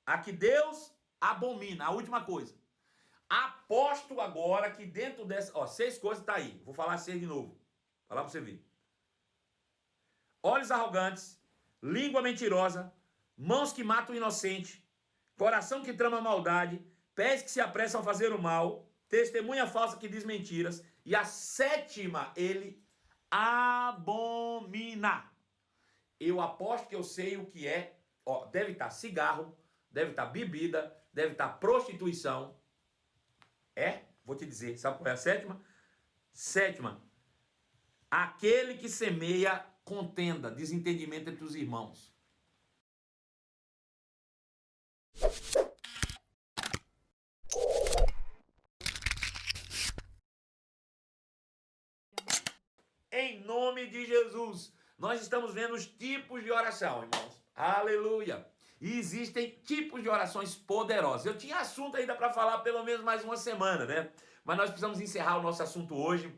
a que Deus abomina. A última coisa. Aposto agora que dentro dessa... Ó, 6 coisas tá aí. Vou falar 6 de novo. Falar pra você ver. Olhos arrogantes, língua mentirosa, mãos que matam o inocente, coração que trama maldade, pés que se apressam a fazer o mal, testemunha falsa que diz mentiras, e a 7ª, ele abomina. Eu aposto que eu sei o que é. Ó, deve estar cigarro, deve estar bebida, deve estar prostituição. Vou te dizer, sabe qual é a 7ª? 7ª, aquele que semeia contenda, desentendimento entre os irmãos. Em nome de Jesus, nós estamos vendo os tipos de oração, irmãos. Aleluia! E existem tipos de orações poderosas. Eu tinha assunto ainda para falar pelo menos mais uma semana, né? Mas nós precisamos encerrar o nosso assunto hoje,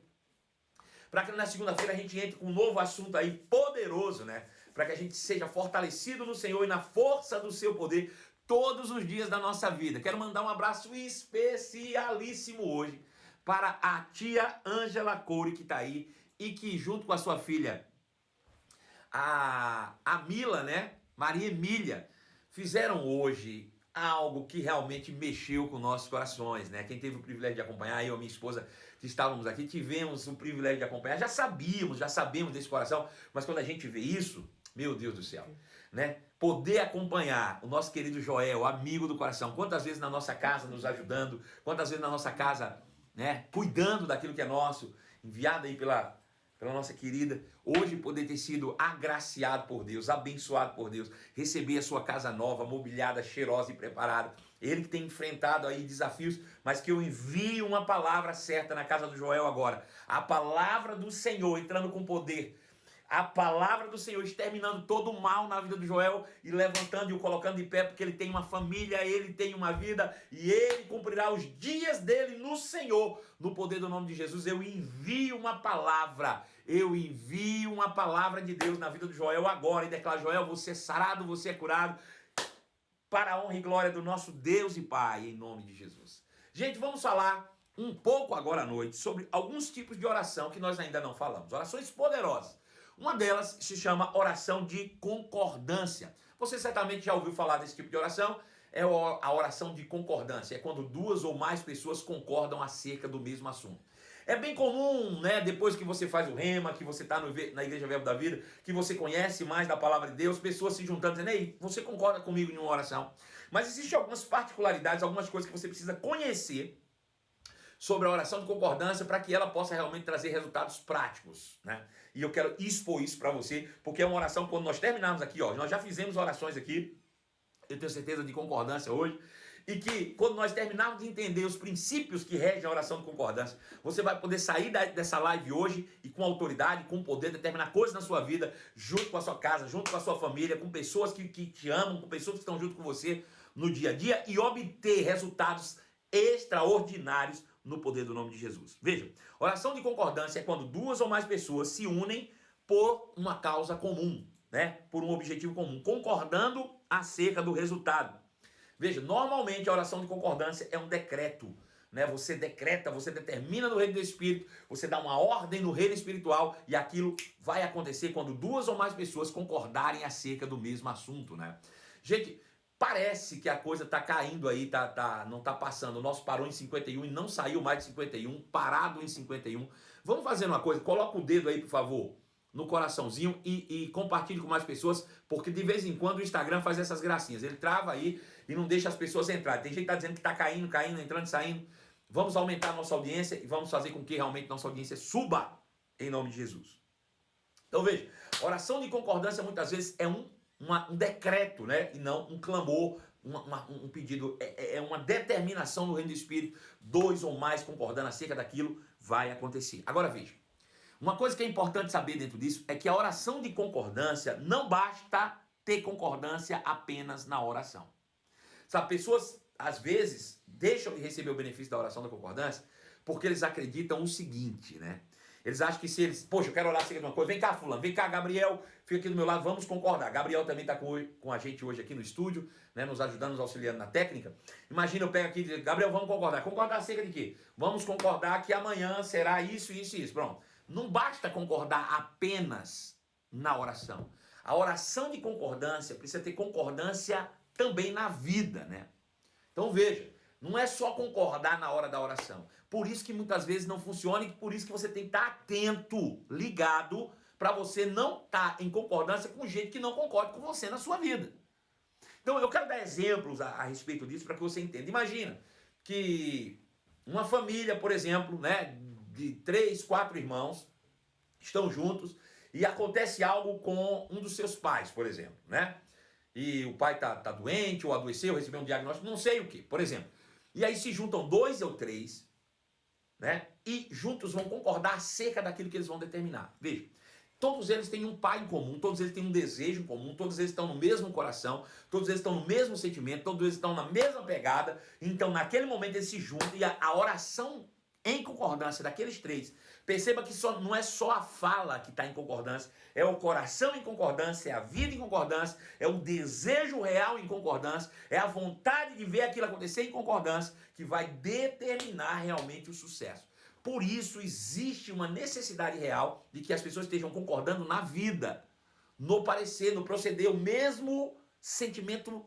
para que na segunda-feira a gente entre com um novo assunto aí poderoso, né? Para que a gente seja fortalecido no Senhor e na força do seu poder todos os dias da nossa vida. Quero mandar um abraço especialíssimo hoje para a tia Ângela Coure, que está aí, e que junto com a sua filha, a Mila, né? Maria Emília, fizeram hoje algo que realmente mexeu com nossos corações, né? Quem teve o privilégio de acompanhar, eu e minha esposa que estávamos aqui, tivemos o privilégio de acompanhar, já sabemos desse coração, mas quando a gente vê isso, meu Deus do céu, né? Poder acompanhar o nosso querido Joel, amigo do coração, quantas vezes na nossa casa nos ajudando, quantas vezes na nossa casa, né, cuidando daquilo que é nosso, enviado aí pela nossa querida, hoje poder ter sido agraciado por Deus, abençoado por Deus, receber a sua casa nova, mobiliada, cheirosa e preparada. Ele que tem enfrentado aí desafios, mas que eu envio uma palavra certa na casa do Joel agora. A palavra do Senhor entrando com poder. A palavra do Senhor exterminando todo o mal na vida do Joel e levantando e o colocando de pé, porque ele tem uma família, ele tem uma vida e ele cumprirá os dias dele no Senhor, no poder do nome de Jesus. Eu envio uma palavra de Deus na vida do Joel agora e declaro: Joel, você é sarado, você é curado, para a honra e glória do nosso Deus e Pai, em nome de Jesus. Gente, vamos falar um pouco agora à noite sobre alguns tipos de oração que nós ainda não falamos, orações poderosas. Uma delas se chama oração de concordância. Você certamente já ouviu falar desse tipo de oração. É a oração de concordância. É quando 2 ou mais pessoas concordam acerca do mesmo assunto. É bem comum, né, depois que você faz o rema, que você está na Igreja Verbo da Vida, que você conhece mais da palavra de Deus, pessoas se juntando dizendo: ei, você concorda comigo em uma oração? Mas existem algumas particularidades, algumas coisas que você precisa conhecer sobre a oração de concordância para que ela possa realmente trazer resultados práticos, né? E eu quero expor isso para você, porque é uma oração, quando nós terminarmos aqui, ó, nós já fizemos orações aqui, eu tenho certeza, de concordância hoje, e que quando nós terminarmos de entender os princípios que regem a oração de concordância, você vai poder sair dessa live hoje e com autoridade, com poder, determinar coisas na sua vida, junto com a sua casa, junto com a sua família, com pessoas que te amam, com pessoas que estão junto com você no dia a dia, e obter resultados extraordinários no poder do nome de Jesus. Veja, oração de concordância é quando 2 ou mais pessoas se unem por uma causa comum, né? Por um objetivo comum, concordando acerca do resultado. Veja, normalmente a oração de concordância é um decreto, né? Você decreta, você determina no reino do Espírito, você dá uma ordem no reino espiritual e aquilo vai acontecer quando 2 ou mais pessoas concordarem acerca do mesmo assunto, né? Gente, parece que a coisa está caindo aí, não está passando. O nosso parou em 51 e não saiu mais de 51, parado em 51. Vamos fazer uma coisa, coloca o dedo aí, por favor, no coraçãozinho e compartilhe com mais pessoas, porque de vez em quando o Instagram faz essas gracinhas. Ele trava aí e não deixa as pessoas entrarem. Tem gente que está dizendo que está caindo, entrando e saindo. Vamos aumentar a nossa audiência e vamos fazer com que realmente nossa audiência suba, em nome de Jesus. Então veja, oração de concordância muitas vezes é um decreto, né? E não um clamor, um pedido, é uma determinação no reino do Espírito. 2 ou mais concordando acerca daquilo, vai acontecer. Agora veja, uma coisa que é importante saber dentro disso é que a oração de concordância não basta ter concordância apenas na oração. Sabe, pessoas às vezes deixam de receber o benefício da oração da concordância porque eles acreditam o seguinte, né? Eles acham que se eles, poxa, eu quero orar acerca de uma coisa, vem cá, fulano, vem cá, Gabriel, fica aqui do meu lado, vamos concordar. Gabriel também está com a gente hoje aqui no estúdio, né, nos ajudando, nos auxiliando na técnica. Imagina, eu pego aqui e digo, Gabriel, vamos concordar. Concordar acerca de quê? Vamos concordar que amanhã será isso, isso e isso. Pronto. Não basta concordar apenas na oração. A oração de concordância precisa ter concordância também na vida, né? Então veja, não é só concordar na hora da oração. Por isso que muitas vezes não funciona e por isso que você tem que estar atento, ligado, para você não estar em concordância com gente que não concorde com você na sua vida. Então eu quero dar exemplos a respeito disso para que você entenda. Imagina que uma família, por exemplo, né, de 3, 4 irmãos estão juntos e acontece algo com um dos seus pais, por exemplo, né? E o pai tá doente ou adoeceu, recebeu um diagnóstico, não sei o que, por exemplo. E aí se juntam 2 ou 3, né? E juntos vão concordar acerca daquilo que eles vão determinar. Veja, todos eles têm um pai em comum, todos eles têm um desejo em comum, todos eles estão no mesmo coração, todos eles estão no mesmo sentimento, todos eles estão na mesma pegada. Então, naquele momento, eles se juntam e a oração em concordância daqueles 3. Perceba que não é só a fala que está em concordância, é o coração em concordância, é a vida em concordância, é o desejo real em concordância, é a vontade de ver aquilo acontecer em concordância que vai determinar realmente o sucesso. Por isso existe uma necessidade real de que as pessoas estejam concordando na vida, no parecer, no proceder, o mesmo sentimento,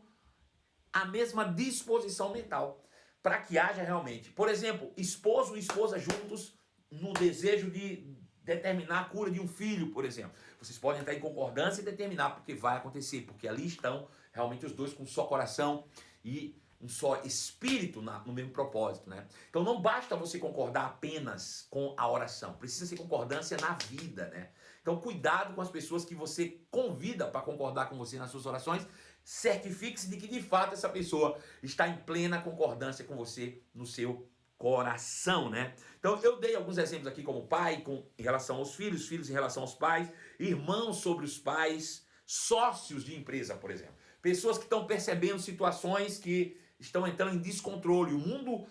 a mesma disposição mental, para que haja realmente, por exemplo, esposo e esposa juntos no desejo de determinar a cura de um filho, por exemplo. Vocês podem entrar em concordância e determinar porque vai acontecer, porque ali estão realmente os dois com um só coração e um só espírito no mesmo propósito, né? Então não basta você concordar apenas com a oração, precisa ser concordância na vida, né? Então cuidado com as pessoas que você convida para concordar com você nas suas orações, certifique-se de que de fato essa pessoa está em plena concordância com você no seu coração, né? Então eu dei alguns exemplos aqui como pai em relação aos filhos, filhos em relação aos pais, irmãos sobre os pais, sócios de empresa, por exemplo. Pessoas que estão percebendo situações que estão entrando em descontrole. O mundo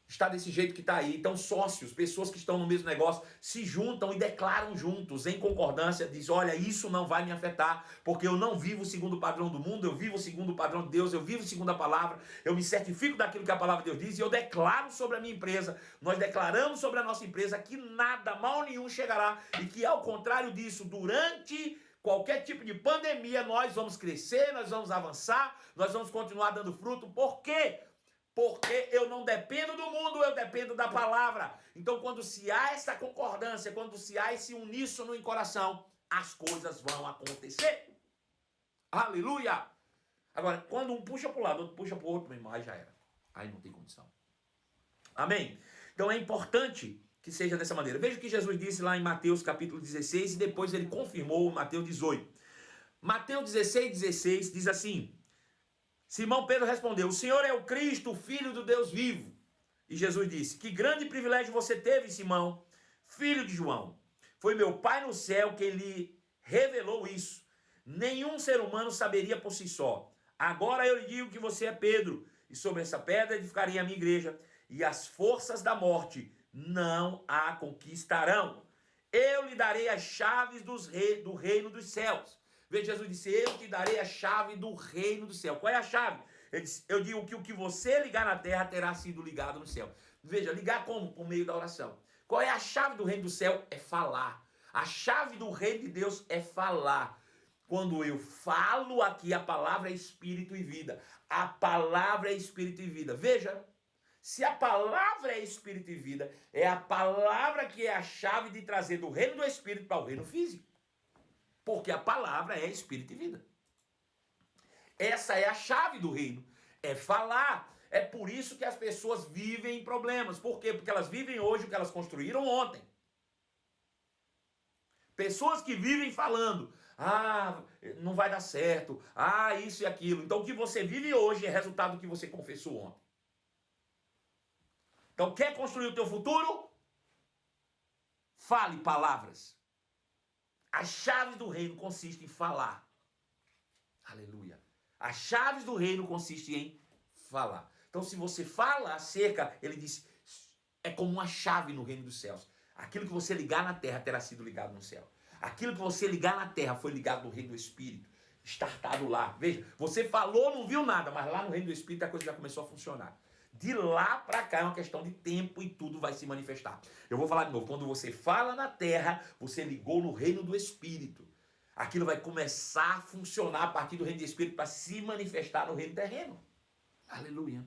está desse jeito que está aí. Então sócios, pessoas que estão no mesmo negócio, se juntam e declaram juntos, em concordância, diz, olha, isso não vai me afetar, porque eu não vivo segundo o padrão do mundo, eu vivo segundo o padrão de Deus, eu vivo segundo a palavra, eu me certifico daquilo que a palavra de Deus diz e eu declaro sobre a minha empresa, nós declaramos sobre a nossa empresa que nada, mal nenhum chegará e que ao contrário disso, durante qualquer tipo de pandemia, nós vamos crescer, nós vamos avançar, nós vamos continuar dando fruto. Por quê? Porque eu não dependo do mundo, eu dependo da palavra. Então, quando se há essa concordância, quando se há esse uníssono em coração, as coisas vão acontecer. Aleluia! Agora, quando um puxa para o lado, outro puxa para o outro, meu irmão, aí já era. Aí não tem condição. Amém? Então, é importante que seja dessa maneira. Veja o que Jesus disse lá em Mateus capítulo 16 e depois ele confirmou em Mateus 18. Mateus 16 diz assim: Simão Pedro respondeu, o Senhor é o Cristo, o Filho do Deus vivo. E Jesus disse, que grande privilégio você teve, Simão, filho de João. Foi meu Pai no céu que lhe revelou isso. Nenhum ser humano saberia por si só. Agora eu lhe digo que você é Pedro, e sobre essa pedra edificarei a minha igreja, e as forças da morte não a conquistarão. Eu lhe darei as chaves do reino dos céus. Veja, Jesus disse, eu te darei a chave do reino do céu. Qual é a chave? Ele disse, eu digo que o que você ligar na terra terá sido ligado no céu. Veja, ligar como? Por meio da oração. Qual é a chave do reino do céu? É falar. A chave do reino de Deus é falar. Quando eu falo aqui, a palavra é espírito e vida. A palavra é espírito e vida. Veja, se a palavra é espírito e vida, é a palavra que é a chave de trazer do reino do espírito para o reino físico. Porque a palavra é espírito e vida. Essa é a chave do reino. É falar. É por isso que as pessoas vivem em problemas. Por quê? Porque elas vivem hoje o que elas construíram ontem. Pessoas que vivem falando, não vai dar certo, isso e aquilo. Então o que você vive hoje é resultado do que você confessou ontem. Então quer construir o teu futuro? Fale palavras. A chave do reino consiste em falar. Aleluia. As chaves do reino consistem em falar. Então, se você fala acerca, ele diz, é como uma chave no reino dos céus. Aquilo que você ligar na terra terá sido ligado no céu. Aquilo que você ligar na terra foi ligado no reino do Espírito. Estartado lá. Veja, você falou, não viu nada, mas lá no reino do Espírito a coisa já começou a funcionar. De lá para cá é uma questão de tempo e tudo vai se manifestar. Eu vou falar de novo. Quando você fala na terra, você ligou no reino do Espírito. Aquilo vai começar a funcionar a partir do reino do Espírito para se manifestar no reino terreno. Aleluia.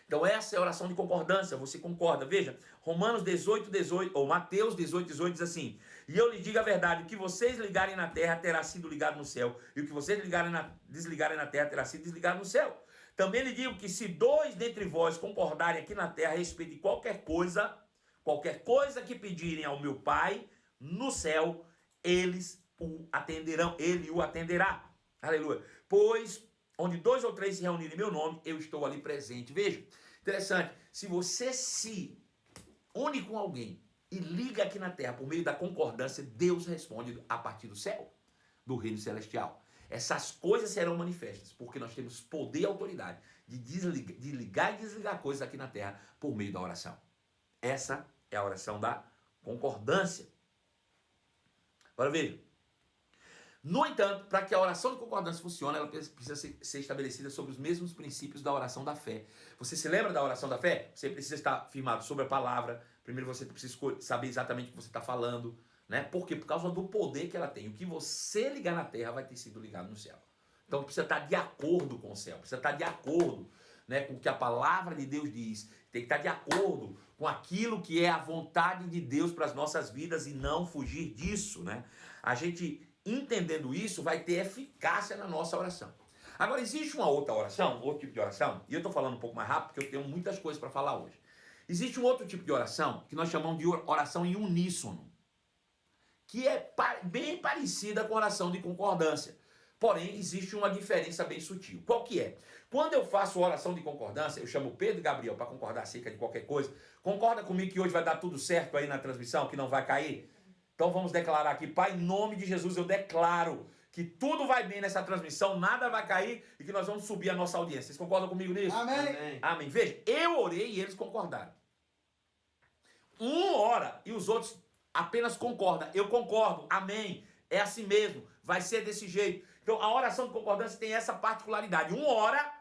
Então essa é a oração de concordância, você concorda. Veja, Romanos 18, ou Mateus 18 diz assim: e eu lhe digo a verdade, o que vocês ligarem na terra terá sido ligado no céu, e o que vocês desligarem na terra terá sido desligado no céu. Também lhe digo que se 2 dentre vós concordarem aqui na terra a respeito de qualquer coisa que pedirem ao meu Pai no céu, eles o atenderão, ele o atenderá. Aleluia. Pois onde 2 ou 3 se reunirem em meu nome, eu estou ali presente. Veja, interessante, se você se une com alguém e liga aqui na terra por meio da concordância, Deus responde a partir do céu, do reino celestial. Essas coisas serão manifestas, porque nós temos poder e autoridade de ligar e desligar coisas aqui na terra por meio da oração. Essa é a oração da concordância. Agora veja. No entanto, para que a oração de concordância funcione, ela precisa ser estabelecida sobre os mesmos princípios da oração da fé. Você se lembra da oração da fé? Você precisa estar firmado sobre a palavra. Primeiro você precisa saber exatamente o que você está falando. Né? Por quê? Por causa do poder que ela tem. O que você ligar na terra vai ter sido ligado no céu. Então precisa estar de acordo com o céu. Precisa estar de acordo, né, com o que a palavra de Deus diz. Tem que estar de acordo com aquilo que é a vontade de Deus para as nossas vidas e não fugir disso. Né? A gente, entendendo isso, vai ter eficácia na nossa oração. Agora, existe uma outra oração, outro tipo de oração, e eu estou falando um pouco mais rápido porque eu tenho muitas coisas para falar hoje. Existe um outro tipo de oração que nós chamamos de oração em uníssono, que é bem parecida com a oração de concordância. Porém, existe uma diferença bem sutil. Qual que é? Quando eu faço oração de concordância, eu chamo Pedro e Gabriel para concordar acerca de qualquer coisa. Concorda comigo que hoje vai dar tudo certo aí na transmissão, que não vai cair? Então vamos declarar aqui: Pai, em nome de Jesus, eu declaro que tudo vai bem nessa transmissão, nada vai cair e que nós vamos subir a nossa audiência. Vocês concordam comigo nisso? Amém. Amém. Veja, eu orei e eles concordaram. Um ora e os outros apenas concordam. Eu concordo. Amém. É assim mesmo. Vai ser desse jeito. Então a oração de concordância tem essa particularidade. Um ora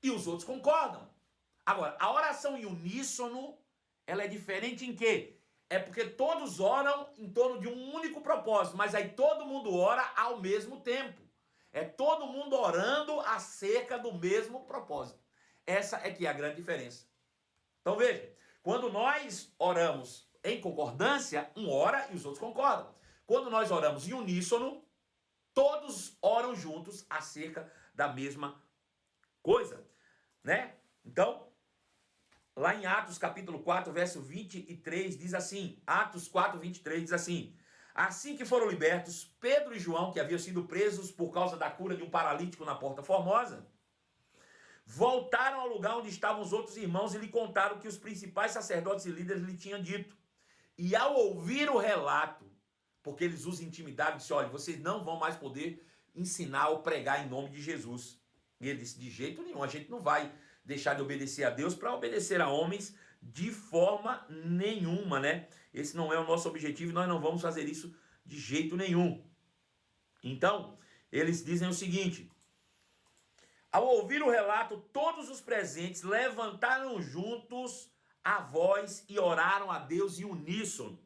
e os outros concordam. Agora, a oração em uníssono, ela é diferente em quê? É porque todos oram em torno de um único propósito, mas aí todo mundo ora ao mesmo tempo. É todo mundo orando acerca do mesmo propósito. Essa é que é a grande diferença. Então veja, quando nós oramos em concordância, um ora e os outros concordam. Quando nós oramos em uníssono, todos oram juntos acerca da mesma coisa, né? Então, lá em Atos capítulo 4, verso 23, diz assim, Atos 4, 23 diz assim: assim que foram libertos, Pedro e João, que haviam sido presos por causa da cura de um paralítico na Porta Formosa, voltaram ao lugar onde estavam os outros irmãos e lhe contaram o que os principais sacerdotes e líderes lhe tinham dito. E ao ouvir o relato, porque eles usam intimidade, disse: olha, vocês não vão mais poder ensinar ou pregar em nome de Jesus. E ele disse: de jeito nenhum, a gente não vai deixar de obedecer a Deus para obedecer a homens de forma nenhuma, né? Esse não é o nosso objetivo e nós não vamos fazer isso de jeito nenhum. Então, eles dizem o seguinte: ao ouvir o relato, todos os presentes levantaram juntos a voz e oraram a Deus em uníssono,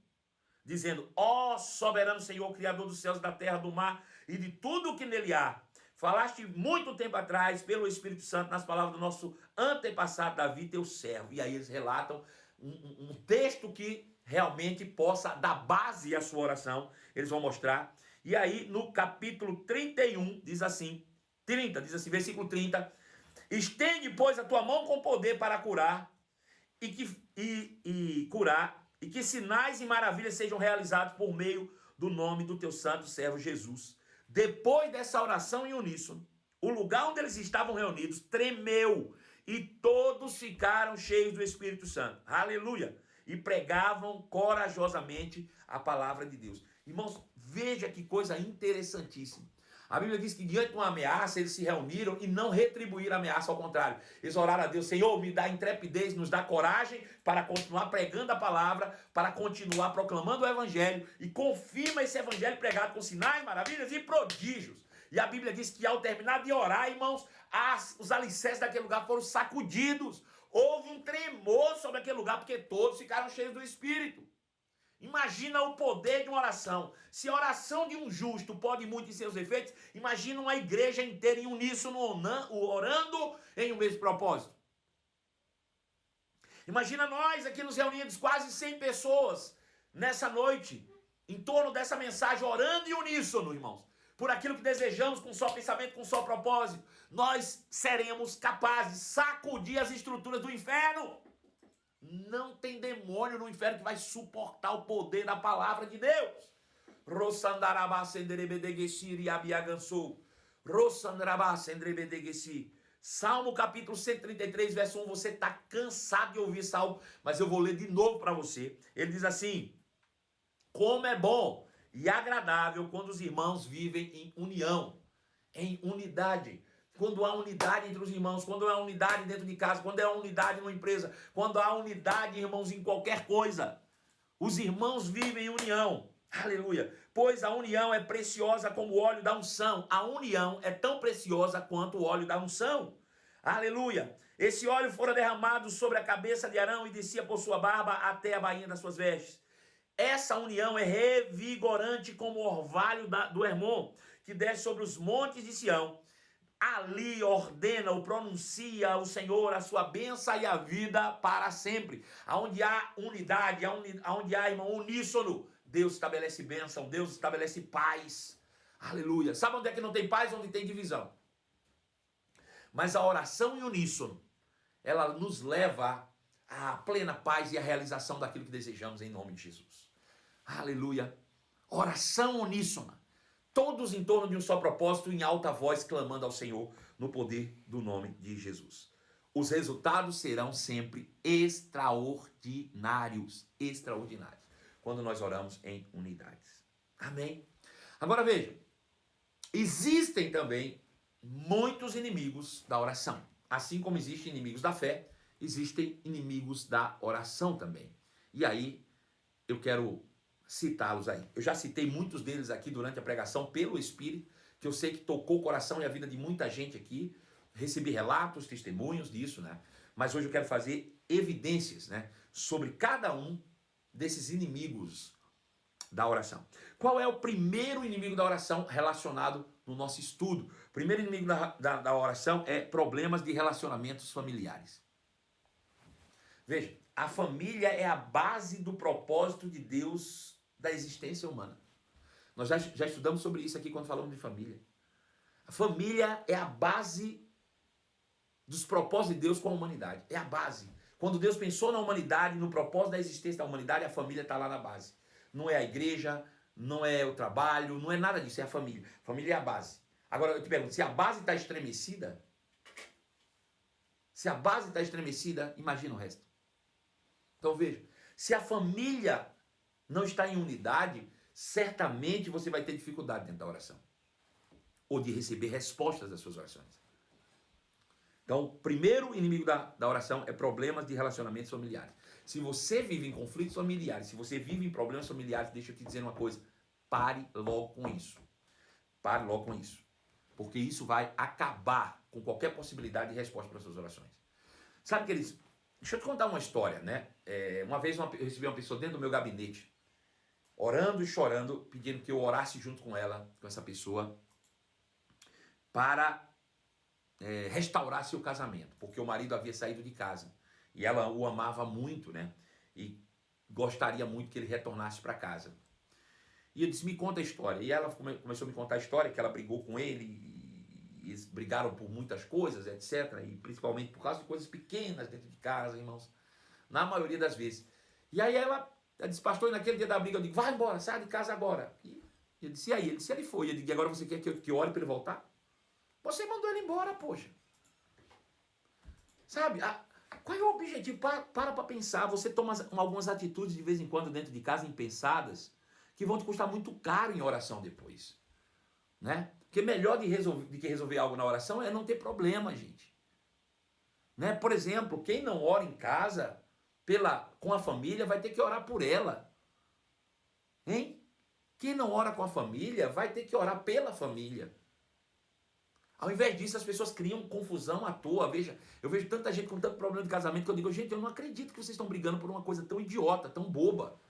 dizendo: ó soberano Senhor, Criador dos céus, da terra, do mar e de tudo o que nele há, falaste muito tempo atrás, pelo Espírito Santo, nas palavras do nosso antepassado Davi, teu servo. E aí eles relatam um texto que realmente possa dar base à sua oração. Eles vão mostrar. E aí no capítulo 31, diz assim, versículo 30, estende, pois, a tua mão com poder para curar, e que sinais e maravilhas sejam realizados por meio do nome do teu santo servo Jesus. Depois dessa oração em uníssono, o lugar onde eles estavam reunidos tremeu e todos ficaram cheios do Espírito Santo. Aleluia! E pregavam corajosamente a palavra de Deus. Irmãos, veja que coisa interessantíssima. A Bíblia diz que diante de uma ameaça eles se reuniram e não retribuíram a ameaça, ao contrário. Eles oraram a Deus: Senhor, me dá intrepidez, nos dá coragem para continuar pregando a palavra, para continuar proclamando o evangelho, e confirma esse evangelho pregado com sinais, maravilhas e prodígios. E a Bíblia diz que ao terminar de orar, irmãos, os alicerces daquele lugar foram sacudidos. Houve um tremor sobre aquele lugar, porque todos ficaram cheios do Espírito. Imagina o poder de uma oração. Se a oração de um justo pode muito em seus efeitos, imagina uma igreja inteira em uníssono, orando em um mesmo propósito. Imagina nós aqui nos reunidos, quase 100 pessoas, nessa noite, em torno dessa mensagem, orando em uníssono, irmãos, por aquilo que desejamos, com só pensamento, com só propósito. Nós seremos capazes de sacudir as estruturas do inferno. Não tem demônio no inferno que vai suportar o poder da palavra de Deus. Salmo capítulo 133, verso 1. Você está cansado de ouvir Salmo, mas eu vou ler de novo para você. Ele diz assim: como é bom e agradável quando os irmãos vivem em união, em unidade. Quando há unidade entre os irmãos, quando há unidade dentro de casa, quando há unidade numa empresa, quando há unidade, irmãos, em qualquer coisa. Os irmãos vivem em união. Aleluia. Pois a união é preciosa como o óleo da unção. A união é tão preciosa quanto o óleo da unção. Aleluia. Esse óleo fora derramado sobre a cabeça de Arão e descia por sua barba até a bainha das suas vestes. Essa união é revigorante como o orvalho do Hermon, que desce sobre os montes de Sião. Ali ordena ou pronuncia o Senhor a sua bênção e a vida para sempre. Aonde há unidade, aonde há, irmão, uníssono, Deus estabelece bênção, Deus estabelece paz. Aleluia. Sabe onde é que não tem paz? Onde tem divisão. Mas a oração em uníssono, ela nos leva à plena paz e à realização daquilo que desejamos em nome de Jesus. Aleluia. Oração uníssona. Todos em torno de um só propósito, em alta voz, clamando ao Senhor no poder do nome de Jesus. Os resultados serão sempre extraordinários. Extraordinários. Quando nós oramos em unidades. Amém? Agora veja. Existem também muitos inimigos da oração. Assim como existem inimigos da fé, existem inimigos da oração também. E aí, eu quero citá-los aí. Eu já citei muitos deles aqui durante a pregação pelo Espírito, que eu sei que tocou o coração e a vida de muita gente aqui. Recebi relatos, testemunhos disso, né? Mas hoje eu quero fazer evidências, né, sobre cada um desses inimigos da oração. Qual é o primeiro inimigo da oração relacionado no nosso estudo? O primeiro inimigo da oração é problemas de relacionamentos familiares. Veja, a família é a base do propósito de Deus da existência humana. Nós já estudamos sobre isso aqui quando falamos de família. A família é a base dos propósitos de Deus com a humanidade. É a base. Quando Deus pensou na humanidade, no propósito da existência da humanidade, a família está lá na base. Não é a igreja, não é o trabalho, não é nada disso, é a família. A família é a base. Agora eu te pergunto, se a base está estremecida, imagina o resto. Então veja, se a família não está em unidade, certamente você vai ter dificuldade dentro da oração. Ou de receber respostas das suas orações. Então, o primeiro inimigo da oração é problemas de relacionamentos familiares. Se você vive em conflitos familiares, se você vive em problemas familiares, deixa eu te dizer uma coisa, pare logo com isso. Pare logo com isso. Porque isso vai acabar com qualquer possibilidade de resposta para as suas orações. Sabe, queridos, deixa eu te contar uma história, né? Uma vez eu recebi uma pessoa dentro do meu gabinete, orando e chorando, pedindo que eu orasse junto com ela, com essa pessoa, para restaurar seu casamento, porque o marido havia saído de casa e ela o amava muito, né? E gostaria muito que ele retornasse para casa. E eu disse, me conta a história. E ela começou a me contar a história, que ela brigou com ele, e eles brigaram por muitas coisas, etc. E principalmente por causa de coisas pequenas dentro de casa, irmãos. Na maioria das vezes. E aí ela disse, pastor, e naquele dia da briga eu digo, vai embora, sai de casa agora. E eu disse, e aí? Ele disse, ele foi. Eu digo, e agora você quer que eu ore para ele voltar? Você mandou ele embora, poxa. Sabe? Qual é o objetivo? Para pensar. Você toma algumas atitudes de vez em quando dentro de casa, impensadas, que vão te custar muito caro em oração depois. Né? Porque melhor de que resolver algo na oração é não ter problema, gente. Né? Por exemplo, quem não ora em casa com a família vai ter que orar por ela. Hein? Quem não ora com a família vai ter que orar pela família. Ao invés disso, as pessoas criam confusão à toa. Veja, eu vejo tanta gente com tanto problema de casamento que eu digo, gente, eu não acredito que vocês estão brigando por uma coisa tão idiota, tão boba,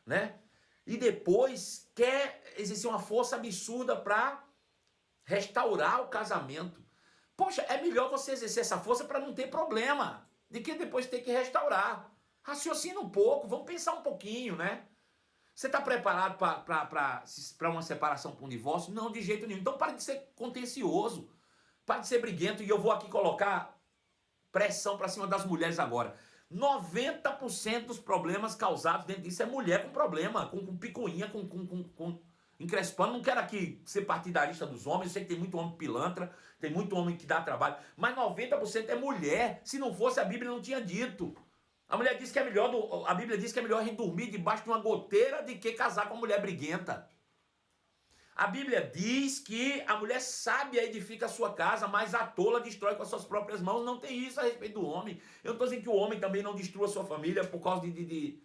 né? E depois quer exercer uma força absurda para restaurar o casamento. Poxa, é melhor você exercer essa força para não ter problema, de que depois ter que restaurar. Raciocina um pouco, vamos pensar um pouquinho, né? Você está preparado para uma separação, para um divórcio? Não, de jeito nenhum. Então pare de ser contencioso, pare de ser briguento, e eu vou aqui colocar pressão para cima das mulheres agora. 90% dos problemas causados dentro disso é mulher com problema, com picuinha, com encrespando. Não quero aqui ser partidarista dos homens, eu sei que tem muito homem pilantra, tem muito homem que dá trabalho, mas 90% é mulher. Se não fosse, a Bíblia não tinha dito. A mulher diz que é melhor, a Bíblia diz que é melhor a gente dormir debaixo de uma goteira do que casar com uma mulher briguenta. A Bíblia diz que a mulher sábia edifica a sua casa, mas a tola destrói com as suas próprias mãos. Não tem isso a respeito do homem. Eu não estou dizendo que o homem também não destrua a sua família por causa de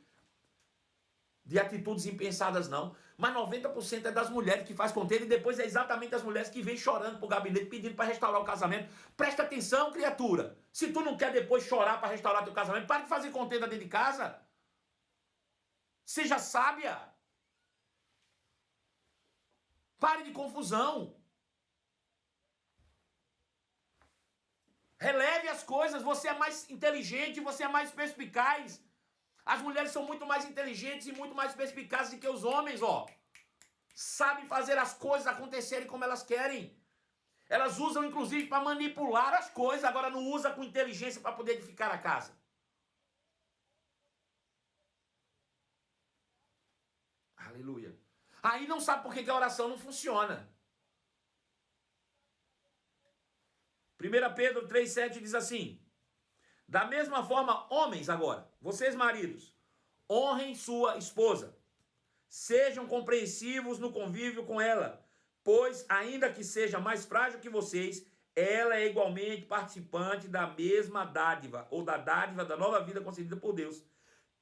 atitudes impensadas, não. Mas 90% é das mulheres que faz contenda, e depois é exatamente as mulheres que vêm chorando pro gabinete pedindo para restaurar o casamento. Presta atenção, criatura. Se tu não quer depois chorar para restaurar teu casamento, para de fazer contenda dentro de casa. Seja sábia. Pare de confusão. Releve as coisas. Você é mais inteligente, você é mais perspicaz. As mulheres são muito mais inteligentes e muito mais perspicazes do que os homens, ó. Sabem fazer as coisas acontecerem como elas querem. Elas usam, inclusive, para manipular as coisas. Agora não usa com inteligência para poder edificar a casa. Aleluia. Aí não sabe por que a oração não funciona. 1 Pedro 3,7 diz assim: da mesma forma, homens agora, vocês maridos, honrem sua esposa. Sejam compreensivos no convívio com ela, pois, ainda que seja mais frágil que vocês, ela é igualmente participante da mesma dádiva, ou da dádiva da nova vida concedida por Deus.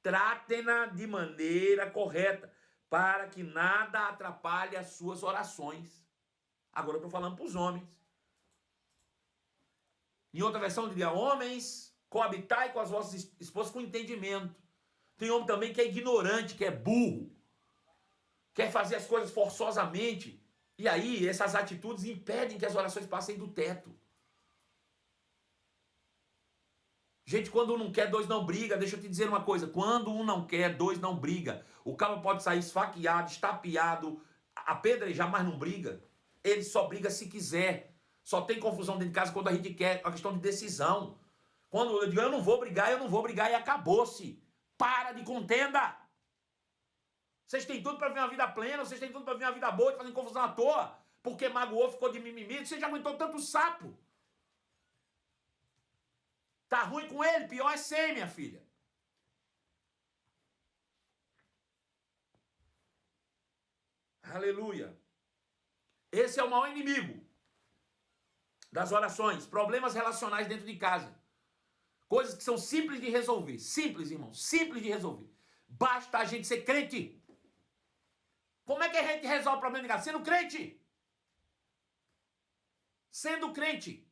Tratem-na de maneira correta, para que nada atrapalhe as suas orações. Agora eu estou falando para os homens. Em outra versão diria: homens, coabitai com as vossas esposas com entendimento. Tem homem também que é ignorante, que é burro, quer fazer as coisas forçosamente. E aí essas atitudes impedem que as orações passem do teto. Gente, quando um não quer, dois não briga. Deixa eu te dizer uma coisa: quando um não quer, dois não briga. O cara pode sair esfaqueado, estapeado, apedrejar, mas não briga. Ele só briga se quiser. Só tem confusão dentro de casa quando a gente quer, a questão de decisão. Quando eu digo eu não vou brigar e acabou-se. Para de contenda. Vocês têm tudo para viver uma vida plena, vocês têm tudo para viver uma vida boa, fazendo confusão à toa, porque magoou, ficou de mimimi. Você já aguentou tanto sapo. Tá ruim com ele? Pior é sem, minha filha. Aleluia. Esse é o maior inimigo das orações. Problemas relacionais dentro de casa. Coisas que são simples de resolver. Simples, irmão. Simples de resolver. Basta a gente ser crente. Como é que a gente resolve o problema de casa? Sendo crente. Sendo crente.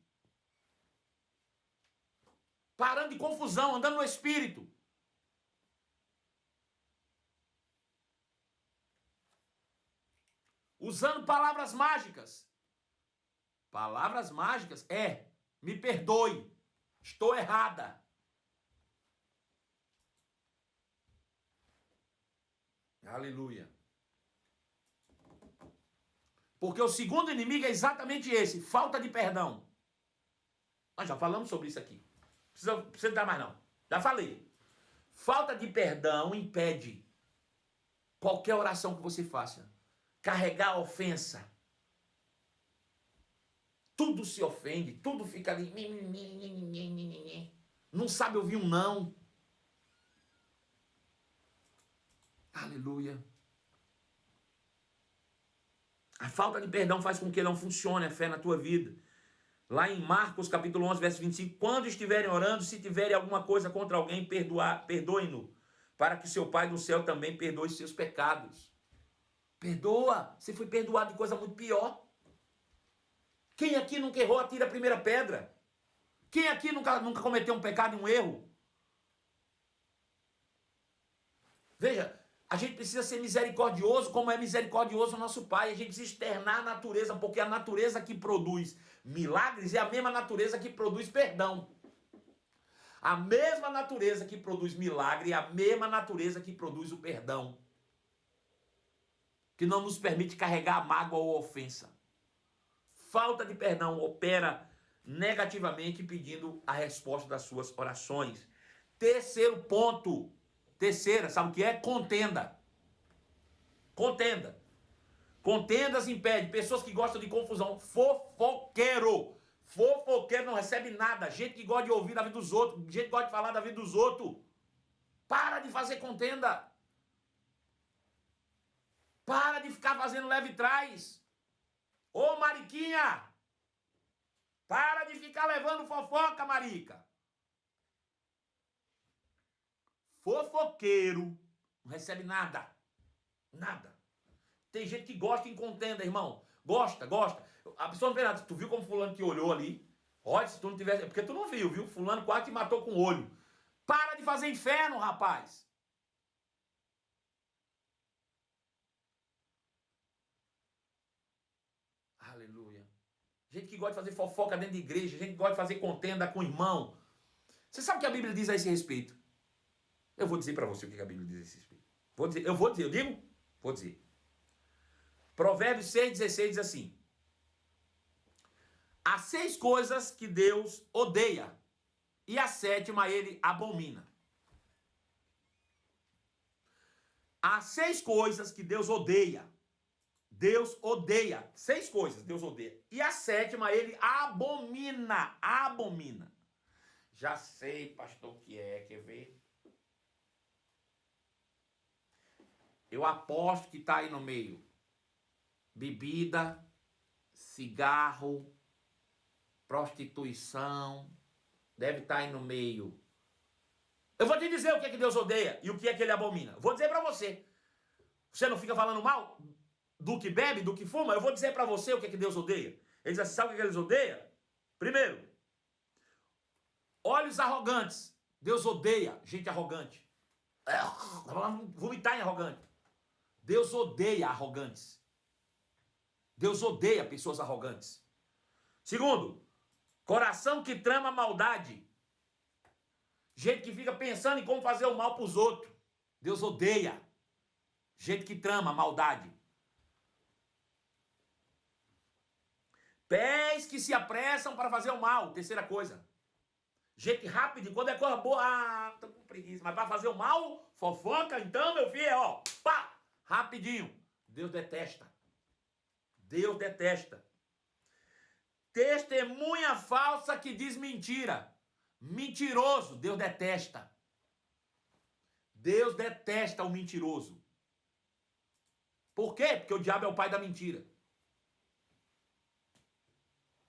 Parando de confusão, andando no Espírito. Usando palavras mágicas. Palavras mágicas é: me perdoe, estou errada. Aleluia. Porque o segundo inimigo é exatamente esse: falta de perdão. Nós já falamos sobre isso aqui. Não precisa dar mais não. Já falei. Falta de perdão impede qualquer oração que você faça. Carregar a ofensa. Tudo se ofende, tudo fica ali. Não sabe ouvir um não. Aleluia. A falta de perdão faz com que não funcione a fé na tua vida. Lá em Marcos capítulo 11, verso 25, quando estiverem orando, se tiverem alguma coisa contra alguém, perdoem-no, para que seu Pai do céu também perdoe seus pecados. Perdoa, você foi perdoado de coisa muito pior. Quem aqui nunca errou, atira a primeira pedra. Quem aqui nunca cometeu um pecado e um erro? Veja, a gente precisa ser misericordioso como é misericordioso o nosso Pai. A gente precisa externar a natureza, porque a natureza que produz milagres é a mesma natureza que produz perdão. A mesma natureza que produz milagre é a mesma natureza que produz o perdão, que não nos permite carregar a mágoa ou a ofensa. Falta de perdão opera negativamente, pedindo a resposta das suas orações. Terceiro ponto. Terceira, sabe o que é? Contenda. Contenda. Contendas impede. Pessoas que gostam de confusão. Fofoqueiro. Fofoqueiro não recebe nada. Gente que gosta de ouvir da vida dos outros. Gente que gosta de falar da vida dos outros. Para de fazer contenda. Para de ficar fazendo leve trás. Ô, Mariquinha. Para de ficar levando fofoca, Marica. Fofoqueiro não recebe nada. Nada. Tem gente que gosta em contenda, irmão. Gosta. A pessoa não vê nada. Tu viu como fulano te olhou ali? Olha, se tu não tivesse... Porque tu não viu? Fulano quase te matou com o olho. Para de fazer inferno, rapaz. Aleluia. Gente que gosta de fazer fofoca dentro de igreja. Gente que gosta de fazer contenda com o irmão. Você sabe o que a Bíblia diz a esse respeito? Eu vou dizer para você o que a Bíblia diz a esse respeito. Eu digo? Vou dizer. Provérbios 6,16 diz assim: há 6 coisas que Deus odeia, e a 7ª ele abomina. Há 6 coisas que Deus odeia. Deus odeia. 6 coisas Deus odeia. E a 7ª ele abomina. Abomina. Já sei, pastor, o que é. Quer ver? Eu aposto que está aí no meio. Bebida, cigarro, prostituição. Deve estar aí no meio. Eu vou te dizer o que é que Deus odeia e o que é que ele abomina. Vou dizer para você. Você não fica falando mal do que bebe, do que fuma? Eu vou dizer para você o que é que Deus odeia. Ele diz assim, sabe o que Deus odeia? Primeiro, olhos arrogantes. Deus odeia gente arrogante. Vomitar em arrogante. Deus odeia arrogantes. Deus odeia pessoas arrogantes. Segundo, coração que trama maldade. Gente que fica pensando em como fazer o mal para os outros. Deus odeia gente que trama maldade. Pés que se apressam para fazer o mal. Terceira coisa. Gente rápida, quando é coisa boa, tô com preguiça. Mas para fazer o mal, fofoca, então, meu filho, ó, pá! Rapidinho. Deus detesta. Deus detesta. Testemunha falsa que diz mentira. Mentiroso. Deus detesta. Deus detesta o mentiroso. Por quê? Porque o diabo é o pai da mentira.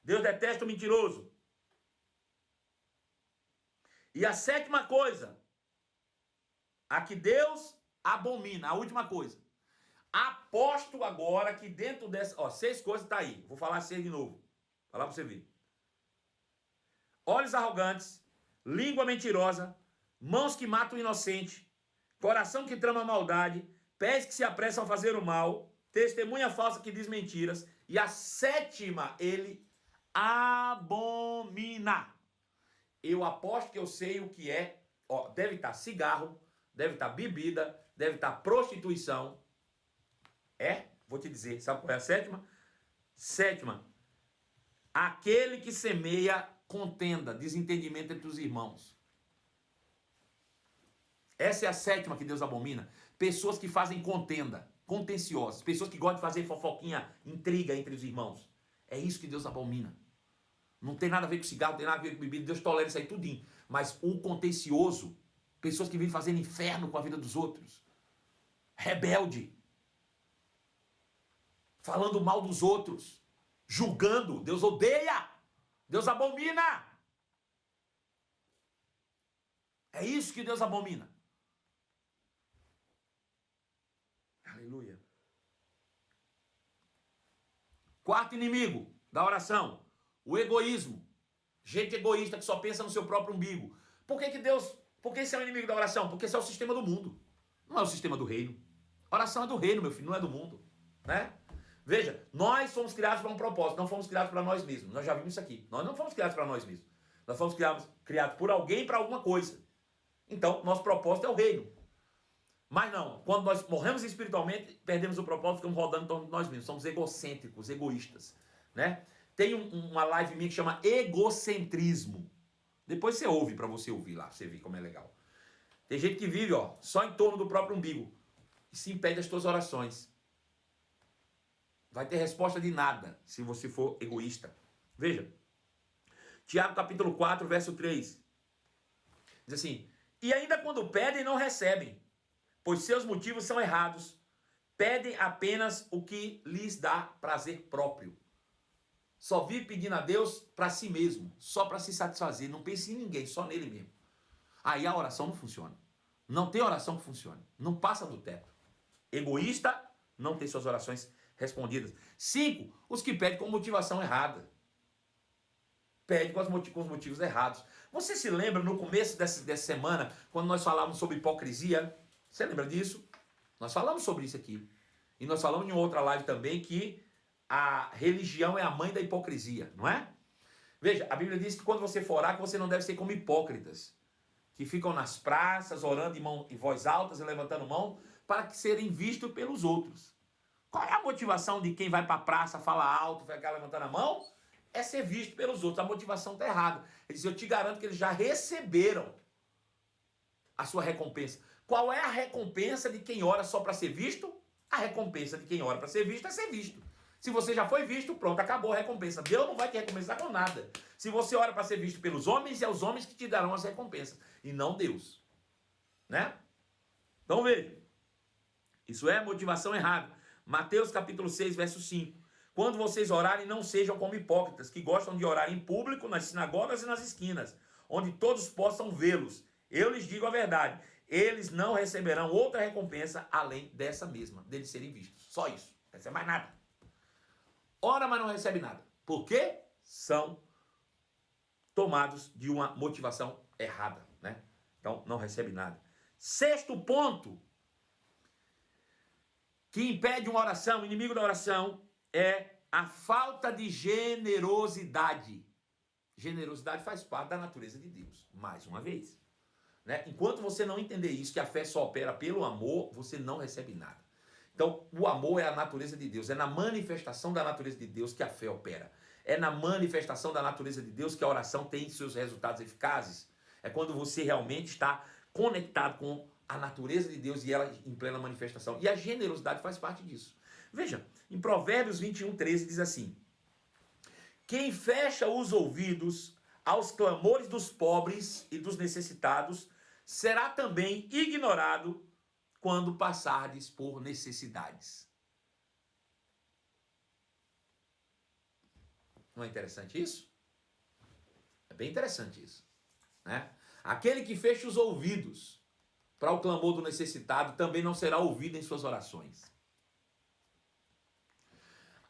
Deus detesta o mentiroso. E a 7ª coisa, a que Deus abomina, a última coisa. Aposto agora que dentro dessa... Ó, 6 coisas tá aí. Vou falar 6 de novo. Vou falar pra você ver. Olhos arrogantes, língua mentirosa, mãos que matam o inocente, coração que trama maldade, pés que se apressam a fazer o mal, testemunha falsa que diz mentiras, e a 7ª ele abomina. Eu aposto que eu sei o que é. Ó, deve estar cigarro, deve estar bebida, deve estar prostituição. Vou te dizer, sabe qual é a 7ª? 7ª, aquele que semeia contenda, desentendimento entre os irmãos. Essa é a 7ª que Deus abomina. Pessoas que fazem contenda, contenciosas, pessoas que gostam de fazer fofoquinha, intriga entre os irmãos. É isso que Deus abomina. Não tem nada a ver com cigarro, não tem nada a ver com bebida, Deus tolera isso aí tudinho. Mas o contencioso, pessoas que vivem fazendo inferno com a vida dos outros. Rebelde. falando mal dos outros, julgando. Deus odeia, Deus abomina. É isso que Deus abomina. Aleluia. Quarto inimigo da oração, o egoísmo. Gente egoísta que só pensa no seu próprio umbigo. Por que esse é o inimigo da oração? Porque esse é o sistema do mundo. Não é o sistema do reino. A oração é do reino, meu filho, não é do mundo, né? Veja, nós fomos criados para um propósito, não fomos criados para nós mesmos. Nós já vimos isso aqui. Nós não fomos criados para nós mesmos. Nós fomos criados por alguém para alguma coisa. Então, nosso propósito é o reino. Mas não, quando nós morremos espiritualmente, perdemos o propósito, ficamos rodando em torno de nós mesmos. Somos egocêntricos, egoístas, né? Tem uma live minha que chama Egocentrismo. Depois você ouve para você ouvir lá, pra você ver como é legal. Tem gente que vive, ó, só em torno do próprio umbigo. E se impede as tuas orações. Vai ter resposta de nada se você for egoísta. Veja, Tiago capítulo 4, verso 3. Diz assim: e ainda quando pedem, não recebem, pois seus motivos são errados. Pedem apenas o que lhes dá prazer próprio. Só vive pedindo a Deus para si mesmo, só para se satisfazer. Não pense em ninguém, só nele mesmo. Aí a oração não funciona. Não tem oração que funcione. Não passa do teto. Egoísta, não tem suas orações respondidas. 5, os que pedem com motivação errada. Pede com os motivos errados. Você se lembra no começo dessa semana, quando nós falávamos sobre hipocrisia? Você lembra disso? Nós falamos sobre isso aqui. E nós falamos em outra live também que a religião é a mãe da hipocrisia, não é? Veja, a Bíblia diz que quando você for orar, que você não deve ser como hipócritas, que ficam nas praças, orando em voz altas e levantando mão, para que serem vistos pelos outros. Qual é a motivação de quem vai para a praça, fala alto, fica levantando a mão? É ser visto pelos outros. A motivação está errada. Ele diz: eu te garanto que eles já receberam a sua recompensa. Qual é a recompensa de quem ora só para ser visto? A recompensa de quem ora para ser visto é ser visto. Se você já foi visto, pronto, acabou a recompensa. Deus não vai te recompensar com nada. Se você ora para ser visto pelos homens, é os homens que te darão as recompensas, e não Deus. Né? Então veja, isso é motivação errada. Mateus capítulo 6, verso 5. Quando vocês orarem, não sejam como hipócritas, que gostam de orar em público, nas sinagogas e nas esquinas, onde todos possam vê-los. Eu lhes digo a verdade, eles não receberão outra recompensa além dessa mesma, deles serem vistos. Só isso, não recebe mais nada. Ora, mas não recebe nada. Por quê? São tomados de uma motivação errada, né? Então, não recebe nada. Sexto ponto que impede uma oração, o inimigo da oração, é a falta de generosidade. Generosidade faz parte da natureza de Deus, mais uma vez. Né? Enquanto você não entender isso, que a fé só opera pelo amor, você não recebe nada. Então, o amor é a natureza de Deus, é na manifestação da natureza de Deus que a fé opera. É na manifestação da natureza de Deus que a oração tem seus resultados eficazes. É quando você realmente está conectado com a natureza de Deus e ela em plena manifestação. E a generosidade faz parte disso. Veja, em Provérbios 21, 13 diz assim: quem fecha os ouvidos aos clamores dos pobres e dos necessitados será também ignorado quando passardes por necessidades. Não é interessante isso? É bem interessante isso, né? Aquele que fecha os ouvidos para o clamor do necessitado também não será ouvido em suas orações.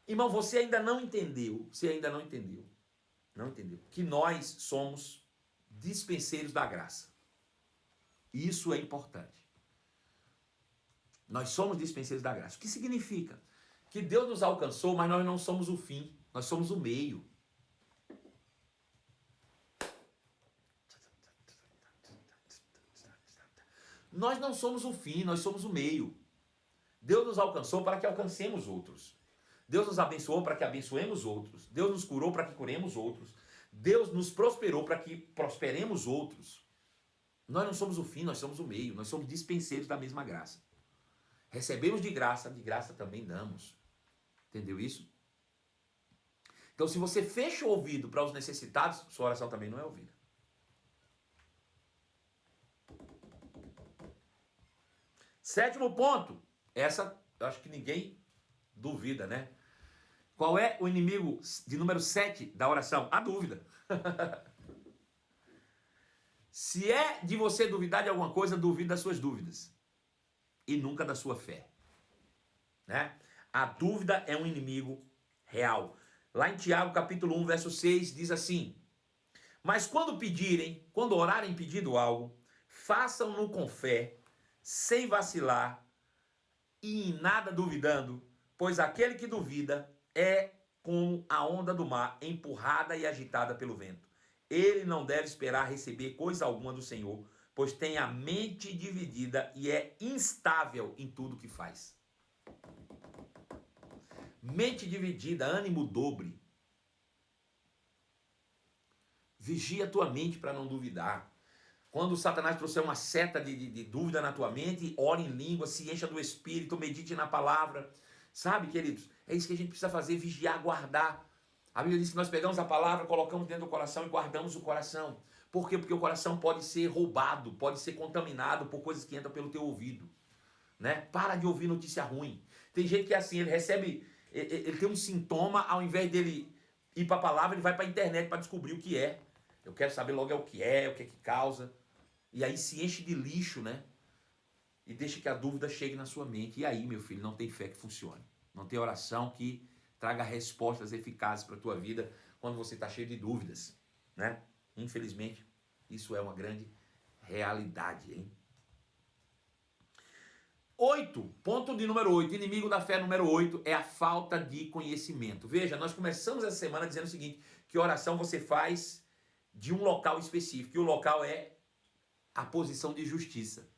Irmão, você ainda não entendeu que nós somos dispenseiros da graça. Isso é importante. Nós somos dispenseiros da graça. O que significa? Que Deus nos alcançou, mas nós não somos o fim, nós somos o meio. Nós não somos o fim, nós somos o meio. Deus nos alcançou para que alcancemos outros. Deus nos abençoou para que abençoemos outros. Deus nos curou para que curemos outros. Deus nos prosperou para que prosperemos outros. Nós não somos o fim, nós somos o meio. Nós somos dispenseiros da mesma graça. Recebemos de graça também damos. Entendeu isso? Então, se você fecha o ouvido para os necessitados, sua oração também não é ouvida. Sétimo ponto. Essa, eu acho que ninguém duvida, né? Qual é o inimigo de número 7 da oração? A dúvida. Se é de você duvidar de alguma coisa, duvide das suas dúvidas. E nunca da sua fé. Né? A dúvida é um inimigo real. Lá em Tiago, capítulo 1, verso 6, diz assim: mas quando orarem pedindo algo, façam-no com fé, sem vacilar e em nada duvidando, pois aquele que duvida é como a onda do mar, empurrada e agitada pelo vento. Ele não deve esperar receber coisa alguma do Senhor, pois tem a mente dividida e é instável em tudo que faz. Mente dividida, ânimo dobre. Vigia a tua mente para não duvidar. Quando o Satanás trouxer uma seta de dúvida na tua mente, ore em língua, se encha do Espírito, medite na palavra. Sabe, queridos? É isso que a gente precisa fazer, vigiar, guardar. A Bíblia diz que nós pegamos a palavra, colocamos dentro do coração e guardamos o coração. Por quê? Porque o coração pode ser roubado, pode ser contaminado por coisas que entram pelo teu ouvido. Né? Para de ouvir notícia ruim. Tem gente que é assim, ele recebe, ele tem um sintoma, ao invés dele ir para a palavra, ele vai para a internet para descobrir o que é. Eu quero saber logo o que é que causa. E aí se enche de lixo, né? E deixa que a dúvida chegue na sua mente. E aí, meu filho, não tem fé que funcione. Não tem oração que traga respostas eficazes para a tua vida quando você está cheio de dúvidas, né? Infelizmente, isso é uma grande realidade, hein? 8, ponto de número 8, inimigo da fé número 8 é a falta de conhecimento. Veja, nós começamos essa semana dizendo o seguinte, que oração você faz de um local específico, e o local é a posição de justiça.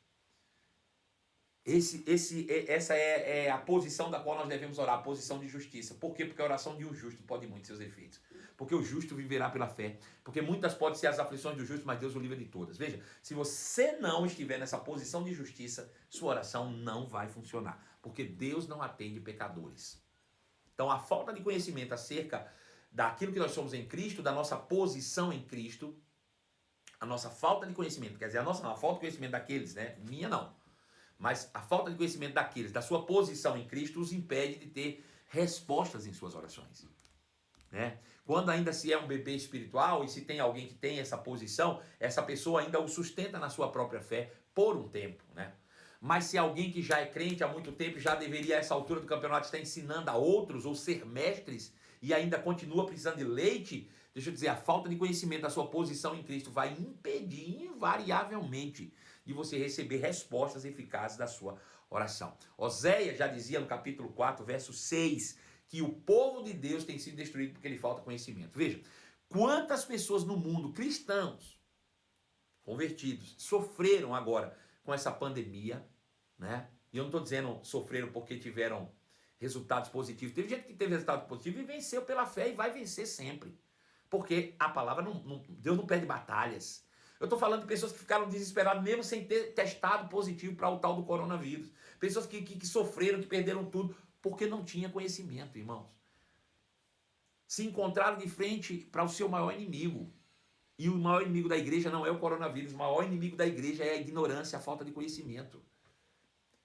Essa é a posição da qual nós devemos orar, a posição de justiça. Por quê? Porque a oração de um justo pode muito seus efeitos. Porque o justo viverá pela fé. Porque muitas podem ser as aflições do justo, mas Deus o livra de todas. Veja, se você não estiver nessa posição de justiça, sua oração não vai funcionar. Porque Deus não atende pecadores. Então, a falta de conhecimento acerca daquilo que nós somos em Cristo, da nossa posição em Cristo, a nossa falta de conhecimento, quer dizer, a falta de conhecimento daqueles, né? Minha não. Mas a falta de conhecimento daqueles, da sua posição em Cristo, os impede de ter respostas em suas orações. Né? Quando ainda se é um bebê espiritual e se tem alguém que tem essa posição, essa pessoa ainda o sustenta na sua própria fé por um tempo. Né? Mas se alguém que já é crente há muito tempo, já deveria a essa altura do campeonato estar ensinando a outros ou ser mestres e ainda continua precisando de leite, deixa eu dizer, a falta de conhecimento da sua posição em Cristo vai impedir invariavelmente de você receber respostas eficazes da sua oração. Oséias já dizia no capítulo 4, verso 6, que o povo de Deus tem sido destruído porque lhe falta conhecimento. Veja, quantas pessoas no mundo, cristãos, convertidos, sofreram agora com essa pandemia, né? E eu não estou dizendo sofreram porque tiveram resultados positivos. Teve gente que teve resultado positivo e venceu pela fé e vai vencer sempre. Porque a palavra, Deus não perde batalhas. Eu estou falando de pessoas que ficaram desesperadas mesmo sem ter testado positivo para o tal do coronavírus. Pessoas que sofreram, que perderam tudo, porque não tinha conhecimento, irmãos. Se encontraram de frente para o seu maior inimigo. E o maior inimigo da igreja não é o coronavírus. O maior inimigo da igreja é a ignorância, a falta de conhecimento.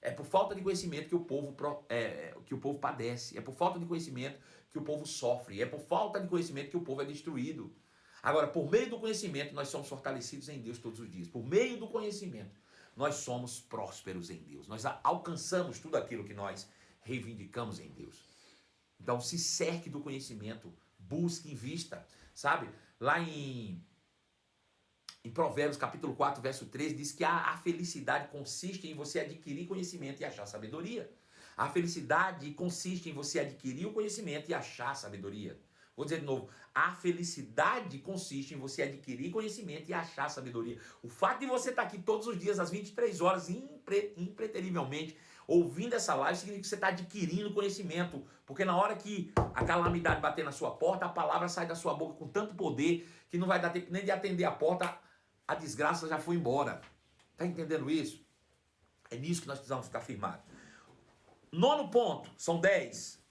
É por falta de conhecimento que o povo padece. É por falta de conhecimento que o povo sofre. É por falta de conhecimento que o povo é destruído. Agora, por meio do conhecimento, nós somos fortalecidos em Deus todos os dias. Por meio do conhecimento, nós somos prósperos em Deus. Nós alcançamos tudo aquilo que nós reivindicamos em Deus. Então, se cerque do conhecimento, busque, invista. Sabe? Lá em Provérbios capítulo 4, verso 13, diz que a felicidade consiste em você adquirir conhecimento e achar sabedoria. A felicidade consiste em você adquirir o conhecimento e achar sabedoria. Vou dizer de novo, a felicidade consiste em você adquirir conhecimento e achar sabedoria. O fato de você estar aqui todos os dias, às 23 horas, impreterivelmente, ouvindo essa live, significa que você está adquirindo conhecimento. Porque na hora que a calamidade bater na sua porta, a palavra sai da sua boca com tanto poder que não vai dar tempo nem de atender a porta, a desgraça já foi embora. Está entendendo isso? É nisso que nós precisamos ficar firmados. 9º ponto, são 10.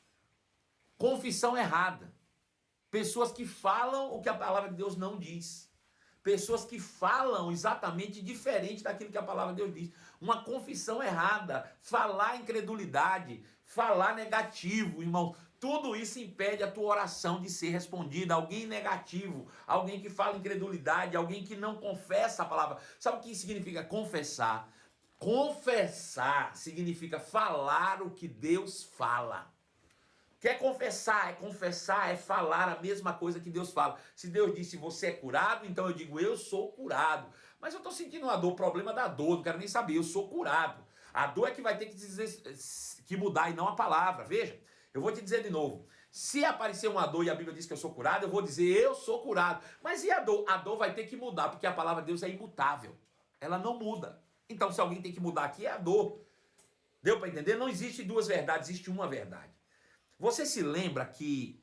Confissão errada. Pessoas que falam o que a palavra de Deus não diz. Pessoas que falam exatamente diferente daquilo que a palavra de Deus diz. Uma confissão errada, falar incredulidade, falar negativo, irmão. tudo isso impede a tua oração de ser respondida. Alguém negativo, alguém que fala incredulidade, alguém que não confessa a palavra. Sabe o que significa confessar? Confessar significa falar o que Deus fala. Quer confessar? É falar a mesma coisa que Deus fala. Se Deus disse você é curado, então eu digo eu sou curado. Mas eu estou sentindo uma dor, o problema da dor, não quero nem saber, eu sou curado. A dor é que vai ter que dizer, que mudar e não a palavra. Veja, eu vou te dizer de novo. Se aparecer uma dor e a Bíblia diz que eu sou curado, eu vou dizer eu sou curado. Mas e a dor? A dor vai ter que mudar, porque a palavra de Deus é imutável. Ela não muda. Então se alguém tem que mudar aqui é a dor. Deu para entender? Não existe duas verdades, existe uma verdade. Você se lembra que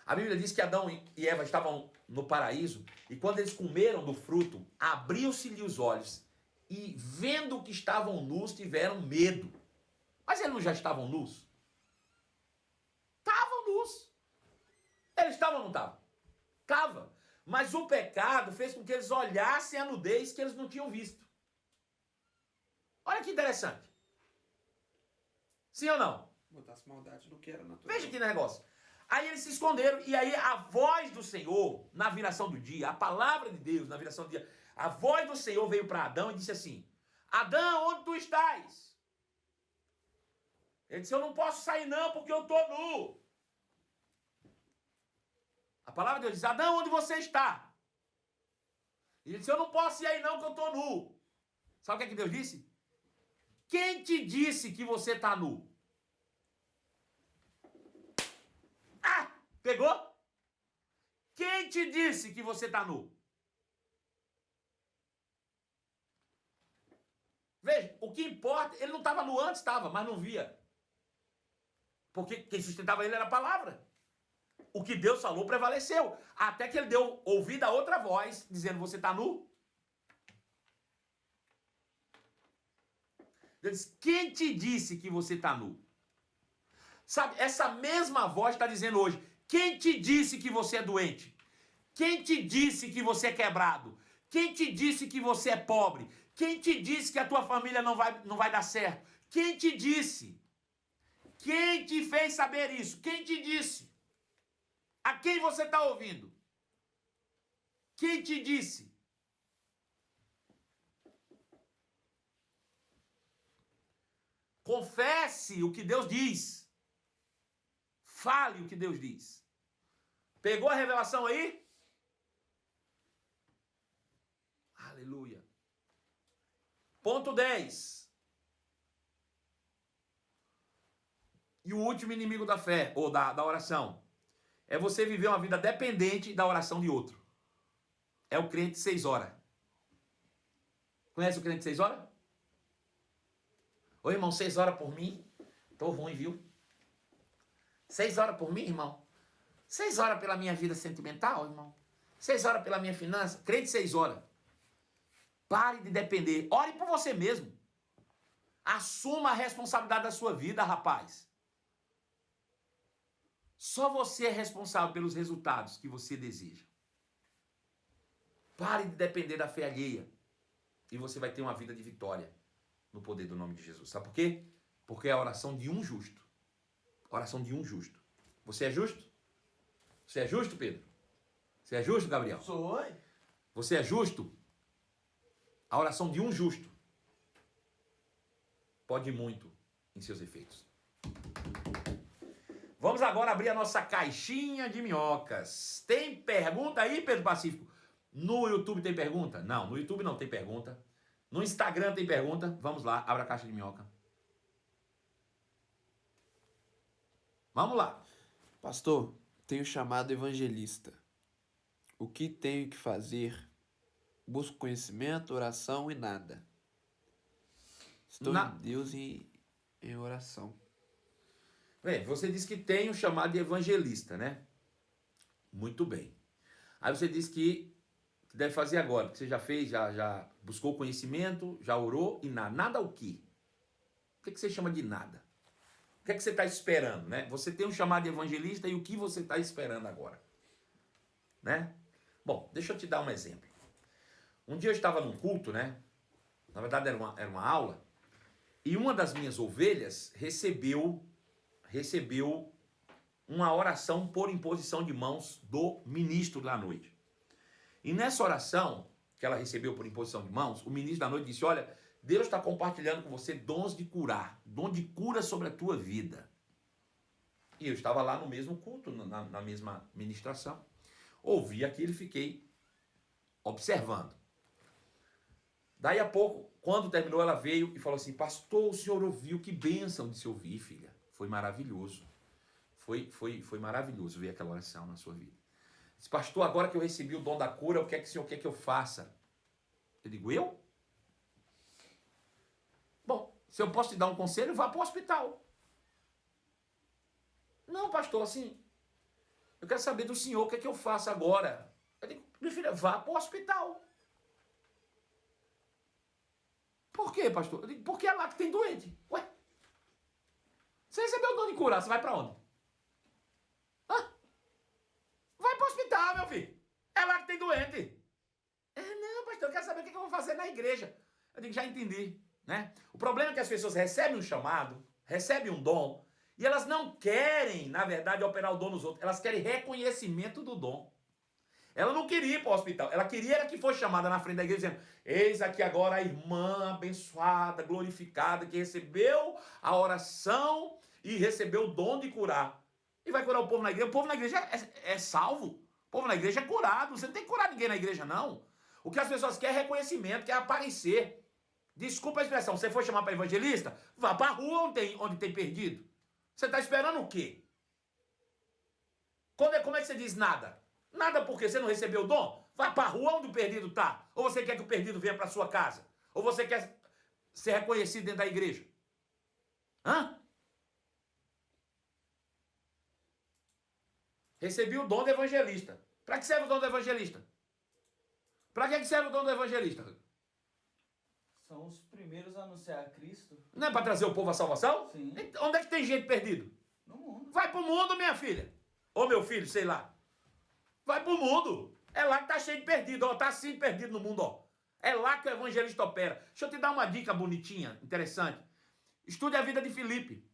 a Bíblia diz que Adão e Eva estavam no paraíso e quando eles comeram do fruto, abriu-se-lhe os olhos e vendo que estavam nus, tiveram medo. Mas eles não já estavam nus? Estavam nus. Eles estavam ou não estavam? Estavam. Mas o pecado fez com que eles olhassem a nudez que eles não tinham visto. Olha que interessante. Sim ou não? Botasse maldade do que era natural. Veja que negócio. Aí eles se esconderam e aí a voz do Senhor, na viração do dia, a palavra de Deus, na viração do dia, a voz do Senhor veio para Adão e disse assim, Adão, onde tu estás? Ele disse, eu não posso sair não porque eu estou nu. A palavra de Deus diz, Adão, onde você está? Ele disse, eu não posso ir aí não porque eu estou nu. Sabe o que é que Deus disse? Quem te disse que você está nu? Ah, pegou? Quem te disse que você está nu? Veja, o que importa, ele não estava nu antes, estava, mas não via. Porque quem sustentava ele era a palavra. O que Deus falou prevaleceu. Até que ele deu ouvido a outra voz, dizendo, você está nu? Ele disse, quem te disse que você está nu? Sabe, essa mesma voz está dizendo hoje, quem te disse que você é doente? Quem te disse que você é quebrado? Quem te disse que você é pobre? Quem te disse que a tua família não vai dar certo? Quem te disse? Quem te fez saber isso? Quem te disse? A quem você está ouvindo? Quem te disse? Confesse o que Deus diz. Fale o que Deus diz. Pegou a revelação aí? Aleluia. Ponto 10. E o último inimigo da fé, ou da oração, é você viver uma vida dependente da oração de outro. É o crente 6 horas. Conhece o crente 6 horas? Ô irmão, 6 horas por mim? Tô ruim, viu? 6 horas por mim, irmão? 6 horas pela minha vida sentimental, irmão? 6 horas pela minha finança? Crente 6 horas. Pare de depender. Ore por você mesmo. Assuma a responsabilidade da sua vida, rapaz. Só você é responsável pelos resultados que você deseja. Pare de depender da fé alheia. E você vai ter uma vida de vitória no poder do nome de Jesus. Sabe por quê? Porque é a oração de um justo. Oração de um justo. Você é justo? Você é justo, Pedro? Você é justo, Gabriel? Sou. Você é justo? A oração de um justo pode muito em seus efeitos. Vamos agora abrir a nossa caixinha de minhocas. Tem pergunta aí, Pedro Pacífico? No YouTube tem pergunta? Não, no YouTube não tem pergunta. No Instagram tem pergunta. Vamos lá, abra a caixa de minhoca. Vamos lá. Pastor, tenho chamado evangelista. O que tenho que fazer? Busco conhecimento, oração e nada. Estou em Deus e em oração. Bem, você disse que tem o chamado de evangelista, né? Muito bem. Aí você disse que deve fazer agora, que você já fez, já buscou conhecimento, já orou e nada. Nada o quê? O que você chama de nada? O que você está esperando, né? Você tem um chamado de evangelista e o que você está esperando agora? Né? Bom, deixa eu te dar um exemplo. Um dia eu estava num culto, né? Na verdade era uma aula. E uma das minhas ovelhas recebeu recebeu uma oração por imposição de mãos do ministro da noite. E nessa oração que ela recebeu por imposição de mãos, o ministro da noite disse: olha, Deus está compartilhando com você dons de curar, dom de cura sobre a tua vida. E eu estava lá no mesmo culto, na mesma ministração. Ouvi aquilo e fiquei observando. Daí a pouco, quando terminou, ela veio e falou assim: pastor, o senhor ouviu? Que bênção de se ouvir, filha. Foi maravilhoso. Foi maravilhoso ver aquela oração na sua vida. Disse: pastor, agora que eu recebi o dom da cura, o que é que o senhor quer que eu faça? Eu digo: eu? Bom, se eu posso te dar um conselho, vá para o hospital. Não, pastor, assim, eu quero saber do senhor o que é que eu faço agora. Eu digo: minha filha, vá para o hospital. Por quê, pastor? Eu digo: porque é lá que tem doente. Ué? Você recebeu o dom de curar, você vai para onde? Hã? Vai para o hospital, meu filho. É lá que tem doente. Não, pastor, eu quero saber o que eu vou fazer na igreja. Eu digo: já entendi, né? O problema é que as pessoas recebem um chamado, recebem um dom, e elas não querem, na verdade, operar o dom nos outros. Elas querem reconhecimento do dom. Ela não queria ir para o hospital. Ela queria que fosse chamada na frente da igreja dizendo: eis aqui agora a irmã abençoada, glorificada, que recebeu a oração e recebeu o dom de curar. E vai curar o povo na igreja. O povo na igreja é salvo. O povo na igreja é curado. Você não tem que curar ninguém na igreja, não. O que as pessoas querem é reconhecimento, quer aparecer. Desculpa a expressão. Você foi chamar para evangelista? Vá para a rua onde tem perdido. Você está esperando o quê? Como é que você diz nada? Nada porque você não recebeu o dom? Vá para a rua onde o perdido está. Ou você quer que o perdido venha para sua casa? Ou você quer ser reconhecido dentro da igreja? Hã? Recebi o dom do evangelista. Para que serve o dom do evangelista? Para que serve o dom do evangelista? São os primeiros a anunciar Cristo. Não é para trazer o povo à salvação? Sim. Onde é que tem gente perdido? No mundo. Vai para o mundo, minha filha. Ou meu filho, sei lá. Vai para o mundo. É lá que está cheio de perdido. Ó, está assim perdido no mundo. Ó. É lá que o evangelista opera. Deixa eu te dar uma dica bonitinha, interessante. Estude a vida de Filipe.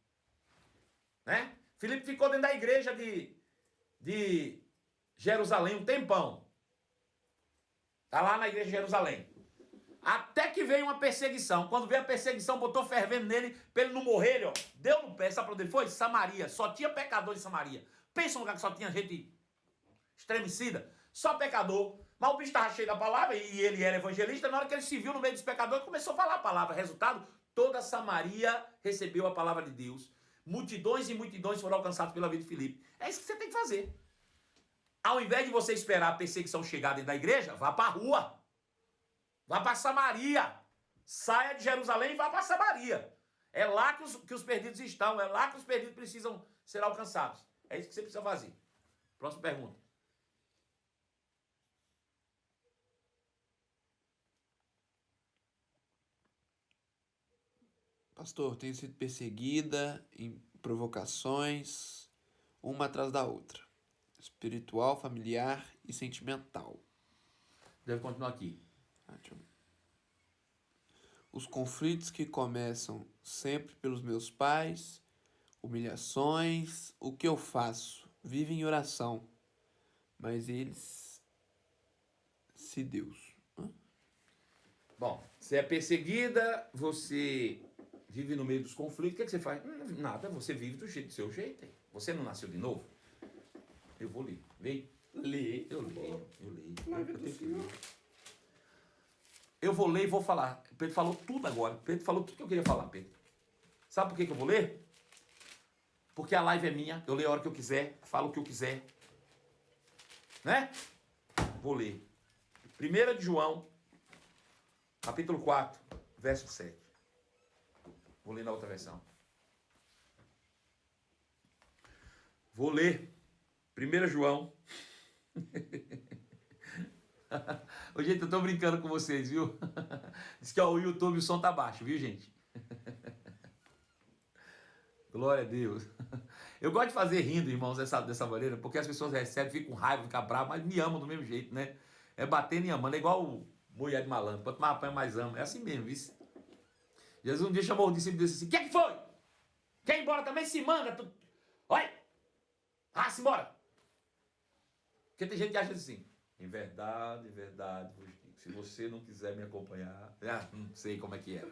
Né? Filipe ficou dentro da igreja de Jerusalém um tempão. Está lá na igreja de Jerusalém. Até que veio uma perseguição. Quando veio a perseguição, botou fervendo nele, para ele não morrer, ele, ó, deu no pé. Sabe para onde ele foi? Samaria. Só tinha pecador em Samaria. Pensa num lugar que só tinha gente estremecida. Só pecador. Mas o bicho estava cheio da palavra e ele era evangelista. Na hora que ele se viu no meio dos pecadores, começou a falar a palavra. Resultado, toda Samaria recebeu a palavra de Deus. Multidões e multidões foram alcançados pela vida de Filipe. É isso que você tem que fazer. Ao invés de você esperar a perseguição chegar dentro da igreja, vá para a rua. Vá para Samaria. Saia de Jerusalém e vá para Samaria. É lá que os perdidos estão. É lá que os perdidos precisam ser alcançados. É isso que você precisa fazer. Próxima pergunta. Pastor, tenho sido perseguida em provocações, uma atrás da outra. Espiritual, familiar e sentimental. Deve continuar aqui. Deixa eu ver. Os conflitos que começam sempre pelos meus pais, humilhações, o que eu faço? Vivo em oração, mas eles, se Deus. Bom, você é perseguida, você vive no meio dos conflitos, o que, é que você faz? Nada, você vive do seu jeito. Você não nasceu de novo? Eu vou ler. Leio? Lê. Eu leio. Eu vou ler e vou falar. Pedro falou tudo agora. Pedro falou tudo que eu queria falar, Pedro. Sabe por que eu vou ler? Porque a live é minha, eu leio a hora que eu quiser, falo o que eu quiser. Né? Vou ler. 1 de João, capítulo 4, verso 7. Vou ler na outra versão. Vou ler 1 João. Ô, gente, eu tô brincando com vocês, viu? Diz que ó, o YouTube, o som tá baixo, viu, gente? Glória a Deus. Eu gosto de fazer rindo, irmãos, dessa maneira, porque as pessoas recebem, ficam com raiva, ficam bravas, mas me amam do mesmo jeito, né? É batendo e amando, é igual mulher de malandro. Quanto mais apanha, mais ama. É assim mesmo, viu? Jesus um dia chamou o discípulo e disse assim: quem que foi? Quer ir embora também? Se manda. Olha! Ah, embora! Porque tem gente que acha assim, em verdade vos digo, se você não quiser me acompanhar, não sei como é que é.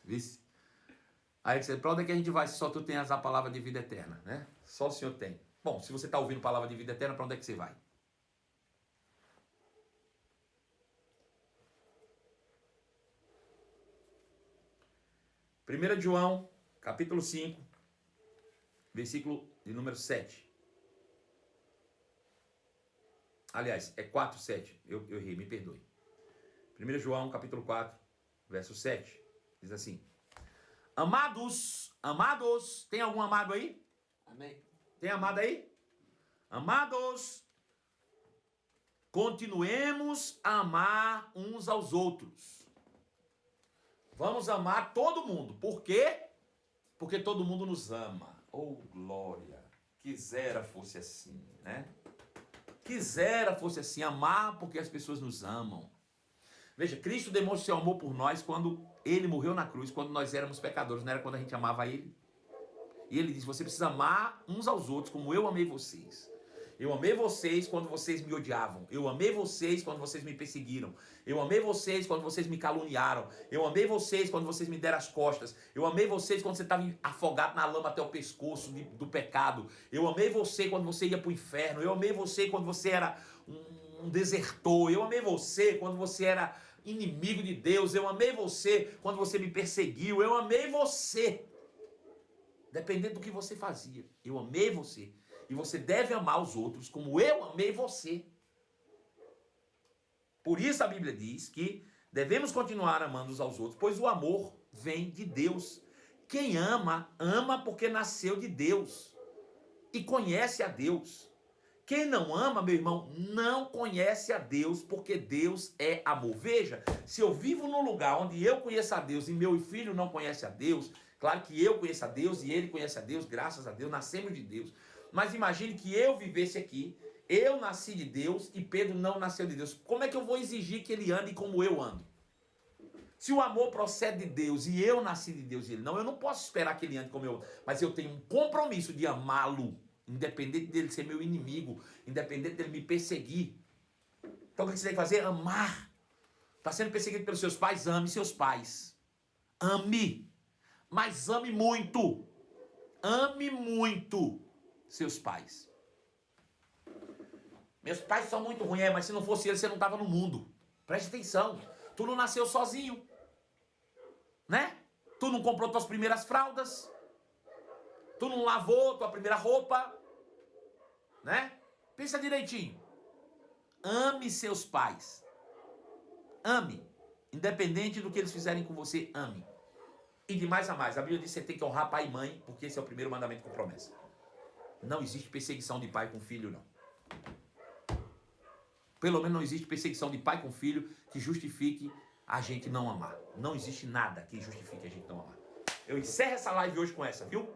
Vice? Aí você, pra onde é que a gente vai se só tu tens a palavra de vida eterna, né? Só o Senhor tem. Bom, se você está ouvindo palavra de vida eterna, para onde é que você vai? Primeira de João, capítulo 5, versículo de número 7. Aliás, é 4, 7. Eu errei, me perdoe. 1 João, capítulo 4, verso 7. Diz assim. Amados, tem algum amado aí? Amém. Tem amado aí? Amados, continuemos a amar uns aos outros. Vamos amar todo mundo. Por quê? Porque todo mundo nos ama. Oh, glória. Quisera fosse assim, né? Quisera fosse assim, amar porque as pessoas nos amam. Veja, Cristo demonstrou seu amor por nós quando ele morreu na cruz, quando nós éramos pecadores, não era quando a gente amava ele. E ele diz, você precisa amar uns aos outros como eu amei vocês. Eu amei vocês quando vocês me odiavam. Eu amei vocês quando vocês me perseguiram. Eu amei vocês quando vocês me caluniaram. Eu amei vocês quando vocês me deram as costas. Eu amei vocês quando você estava afogado na lama até o pescoço do pecado. Eu amei você quando você ia para o inferno. Eu amei você quando você era um desertor. Eu amei você quando você era inimigo de Deus. Eu amei você quando você me perseguiu. Eu amei você. Dependendo do que você fazia. Eu amei você. E você deve amar os outros como eu amei você. Por isso a Bíblia diz que devemos continuar amando uns aos outros, pois o amor vem de Deus. Quem ama, ama porque nasceu de Deus e conhece a Deus. Quem não ama, meu irmão, não conhece a Deus, porque Deus é amor. Veja, se eu vivo num lugar onde eu conheço a Deus e meu filho não conhece a Deus, claro que eu conheço a Deus e ele conhece a Deus, graças a Deus, nascemos de Deus. Mas imagine que eu vivesse aqui, eu nasci de Deus e Pedro não nasceu de Deus. Como é que eu vou exigir que ele ande como eu ando? Se o amor procede de Deus e eu nasci de Deus e ele não, eu não posso esperar que ele ande como eu ando. Mas eu tenho um compromisso de amá-lo, independente dele ser meu inimigo, independente dele me perseguir. Então o que você tem que fazer? Amar. Está sendo perseguido pelos seus pais? Ame seus pais. Ame. Mas ame muito. Ame muito seus pais. Meus pais são muito ruins, mas se não fosse eles, você não estava no mundo. Preste atenção. Tu não nasceu sozinho. Né? Tu não comprou tuas primeiras fraldas. Tu não lavou tua primeira roupa. Né? Pensa direitinho. Ame seus pais. Ame. Independente do que eles fizerem com você, ame. E de mais a mais. A Bíblia diz que você tem que honrar pai e mãe, porque esse é o primeiro mandamento com promessa. Não existe perseguição de pai com filho, não. Pelo menos não existe perseguição de pai com filho que justifique a gente não amar. Não existe nada que justifique a gente não amar. Eu encerro essa live hoje com essa, viu?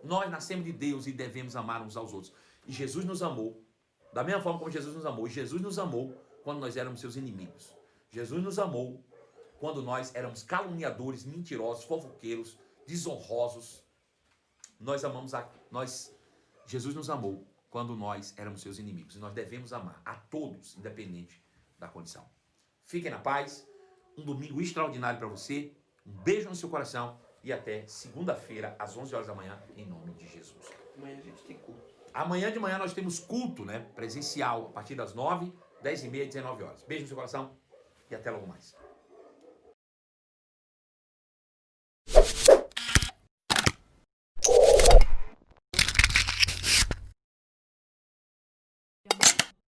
Nós nascemos de Deus e devemos amar uns aos outros. E Jesus nos amou, da mesma forma como Jesus nos amou. E Jesus nos amou quando nós éramos seus inimigos. Jesus nos amou quando nós éramos caluniadores, mentirosos, fofoqueiros, desonrosos. Jesus nos amou quando nós éramos seus inimigos. E nós devemos amar a todos, independente da condição. Fiquem na paz. Um domingo extraordinário para você. Um beijo no seu coração. E até segunda-feira, às 11 horas da manhã, em nome de Jesus. Amanhã a gente tem culto. Amanhã de manhã nós temos culto, né? Presencial, a partir das 9, 10h30 e 19 horas. Beijo no seu coração e até logo mais.